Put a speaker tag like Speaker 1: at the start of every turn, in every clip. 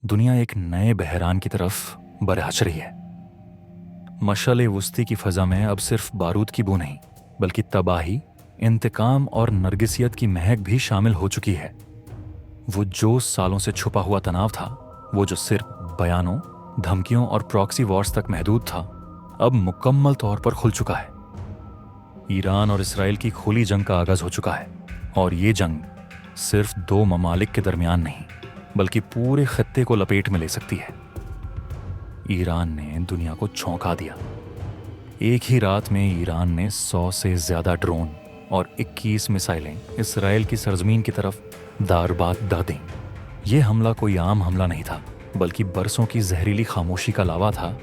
Speaker 1: दुनिया एक नए बहरान की तरफ बरहच रही है। मशाल वस्ती की फ़ज़ा में अब सिर्फ बारूद की बू नहीं, बल्कि तबाही, इंतकाम और नरगिसियत की महक भी शामिल हो चुकी है। वो जो सालों से छुपा हुआ तनाव था, वो जो सिर्फ बयानों, धमकियों और प्रॉक्सी वॉर्स तक महदूद था, अब मुकम्मल तौर पर खुल चुका है। ईरान और इसराइल की खुली जंग का आगाज हो चुका है, और ये जंग सिर्फ दो ममालिक के दरमियान नहीं, बल्कि पूरे खत्ते को लपेट में ले सकती है। ईरान ने दुनिया को चौंका दिया। एक ही रात में ईरान ने 100 से ज्यादा ड्रोन और 21 मिसाइलें इसराइल की सरजमीन की तरफ दारबाद दा दी। ये हमला कोई आम हमला नहीं था, बल्कि बरसों की जहरीली खामोशी का लावा था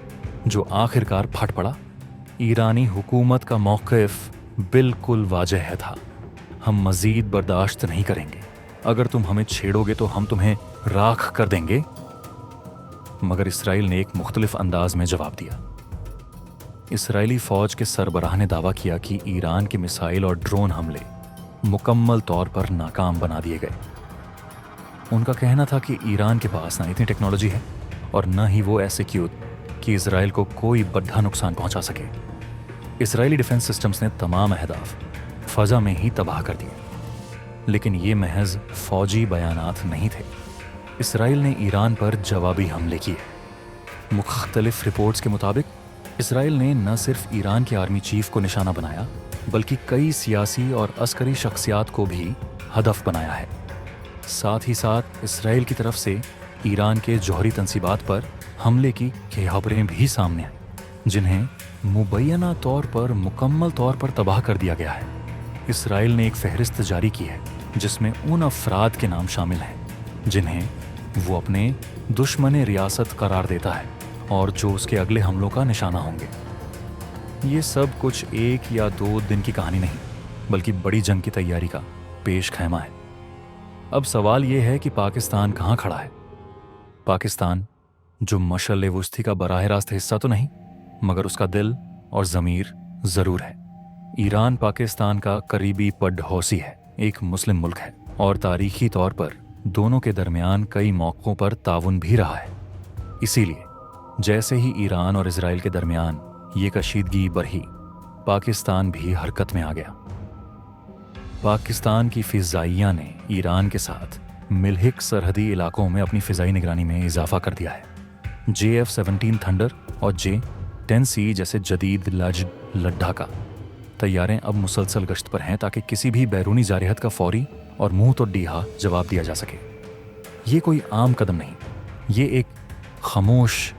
Speaker 1: जो आखिरकार फट पड़ा। ईरानी हुकूमत का मौक़िफ़ बिल्कुल वाज़ेह था। हम मज़ीद बर्दाश्त नहीं करेंगे। अगर तुम हमें छेड़ोगे तो हम तुम्हें राख कर देंगे। मगर इसराइल ने एक मुख्तलिफ अंदाज में जवाब दिया। इसराइली फ़ौज के सरबराह ने दावा किया कि ईरान के मिसाइल और ड्रोन हमले मुकम्मल तौर पर नाकाम बना दिए गए। उनका कहना था कि ईरान के पास ना इतनी टेक्नोलॉजी है और न ही वो ऐसे क्यूट कि इसराइल को कोई बड़ा नुकसान पहुंचा सके। इसराइली डिफेंस सिस्टम्स ने तमाम अहदाफ फ़ज़ा में ही तबाह कर दिए। लेकिन ये महज फ़ौजी बयानात नहीं थे। इसराइल ने ईरान पर जवाबी हमले किए। मुख्तलिफ रिपोर्ट्स के मुताबिक इसराइल ने न सिर्फ ईरान के आर्मी चीफ को निशाना बनाया, बल्कि कई सियासी और अस्करी शख्सियात को भी हदफ बनाया है। साथ ही साथ इसराइल की तरफ से ईरान के जौहरी तंसीबात पर हमले की खबरें भी सामने आई, जिन्हें मुबैना तौर पर मुकम्मल तौर पर तबाह कर दिया गया है। इसराइल ने एक फहरिस्त जारी की है जिसमें उन अफराद के नाम शामिल हैं जिन्हें वो अपने दुश्मन रियासत करार देता है और जो उसके अगले हमलों का निशाना होंगे। ये सब कुछ एक या दो दिन की कहानी नहीं, बल्कि बड़ी जंग की तैयारी का पेश खैमा है। अब सवाल ये है कि पाकिस्तान कहाँ खड़ा है। पाकिस्तान, जो मशाल वस्ती का बराह रास्त हिस्सा तो नहीं, मगर उसका दिल और ज़मीर ज़रूर है। ईरान पाकिस्तान का करीबी पड़ोसी है, एक मुस्लिम मुल्क है, और तारीखी तौर पर दोनों के दरमियान कई मौक़ों पर ताउन भी रहा है। इसीलिए जैसे ही ईरान और इजराइल के दरमियान ये कशीदगी बढ़ी, पाकिस्तान भी हरकत में आ गया। पाकिस्तान की फ़िज़ाइया ने ईरान के साथ मिलहिक सरहदी इलाकों में अपनी फ़िज़ाई निगरानी में इजाफा कर दिया है। JF-17 थंडर और J-10C जैसे जदीद लद्दाख़ तैयारें अब मुसलसल गश्त पर हैं ताकि किसी भी बैरूनी जारहत का फौरी और मुंह तो डीहा जवाब दिया जा सके। ये कोई आम कदम नहीं, ये एक खामोश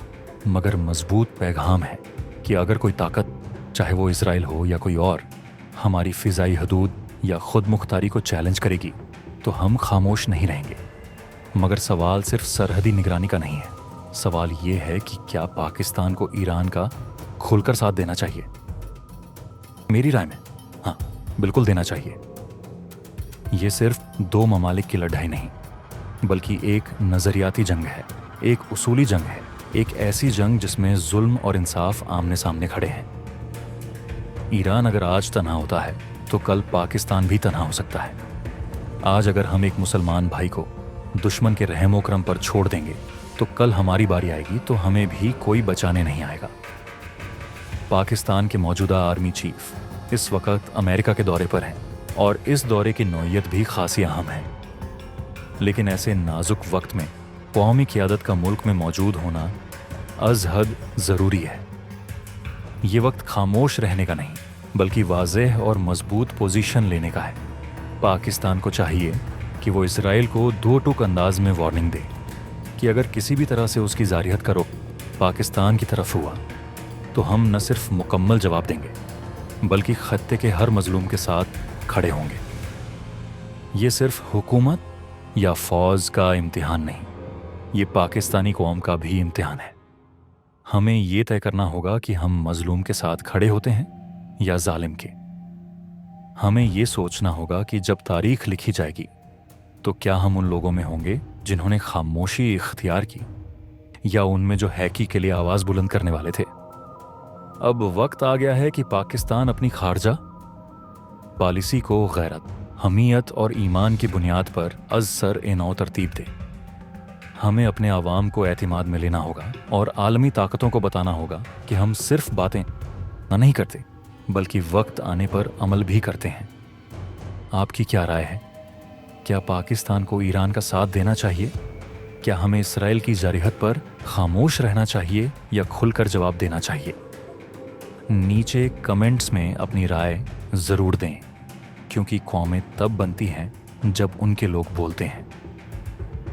Speaker 1: मगर मजबूत पैगाम है कि अगर कोई ताकत, चाहे वो इसराइल हो या कोई और, हमारी फ़िज़ाई हदूद या खुद मुख्तारी को चैलेंज करेगी तो हम खामोश नहीं रहेंगे। मगर सवाल सिर्फ सरहदी निगरानी का नहीं है। सवाल ये है कि क्या पाकिस्तान को ईरान का खुलकर साथ देना चाहिए। मेरी राय में हाँ, बिल्कुल देना चाहिए। ये सिर्फ दो ममालिक की लड़ाई नहीं, बल्कि एक नज़रियाती जंग है, एक उसूली जंग है, एक ऐसी जंग जिसमें जुल्म और इंसाफ आमने सामने खड़े हैं। ईरान अगर आज तन्हा होता है तो कल पाकिस्तान भी तन्हा हो सकता है। आज अगर हम एक मुसलमान भाई को दुश्मन के रहमो करम पर छोड़ देंगे तो कल हमारी बारी आएगी तो हमें भी कोई बचाने नहीं आएगा। पाकिस्तान के मौजूदा आर्मी चीफ इस वक्त अमेरिका के दौरे पर हैं और इस दौरे की नौयत भी खासी अहम है। लेकिन ऐसे नाजुक वक्त में कौमी क़यादत का मुल्क में मौजूद होना अज़ हद ज़रूरी है। ये वक्त खामोश रहने का नहीं, बल्कि वाज़ेह और मजबूत पोजीशन लेने का है। पाकिस्तान को चाहिए कि वो इसराइल को दो टूक अंदाज में वार्निंग दे कि अगर किसी भी तरह से उसकी जारहत का रुख पाकिस्तान की तरफ हुआ तो हम न सिर्फ मुकम्मल जवाब देंगे, बल्कि खत्ते के हर मजलूम के साथ खड़े होंगे। ये सिर्फ हुकूमत या फ़ौज का इम्तिहान नहीं, ये पाकिस्तानी कौम का भी इम्तिहान है। हमें ये तय करना होगा कि हम मजलूम के साथ खड़े होते हैं या जालिम के। हमें ये सोचना होगा कि जब तारीख लिखी जाएगी तो क्या हम उन लोगों में होंगे जिन्होंने खामोशी इख्तियार की, या उनमें जो हैकी के लिए आवाज़ बुलंद करने वाले थे। अब वक्त आ गया है कि पाकिस्तान अपनी खारजा पॉलिसी को गैरत, हमीयत और ईमान की बुनियाद पर अज़ सर ए नौ तरतीब दे। हमें अपने आवाम को एतमाद में लेना होगा और आलमी ताकतों को बताना होगा कि हम सिर्फ बातें नहीं करते बल्कि वक्त आने पर अमल भी करते हैं। आपकी क्या राय है? क्या पाकिस्तान को ईरान का साथ देना चाहिए? क्या हमें इसराइल की जारहत पर खामोश रहना चाहिए या खुलकर जवाब देना चाहिए? नीचे कमेंट्स में अपनी राय ज़रूर दें, क्योंकि कौमें तब बनती हैं जब उनके लोग बोलते हैं।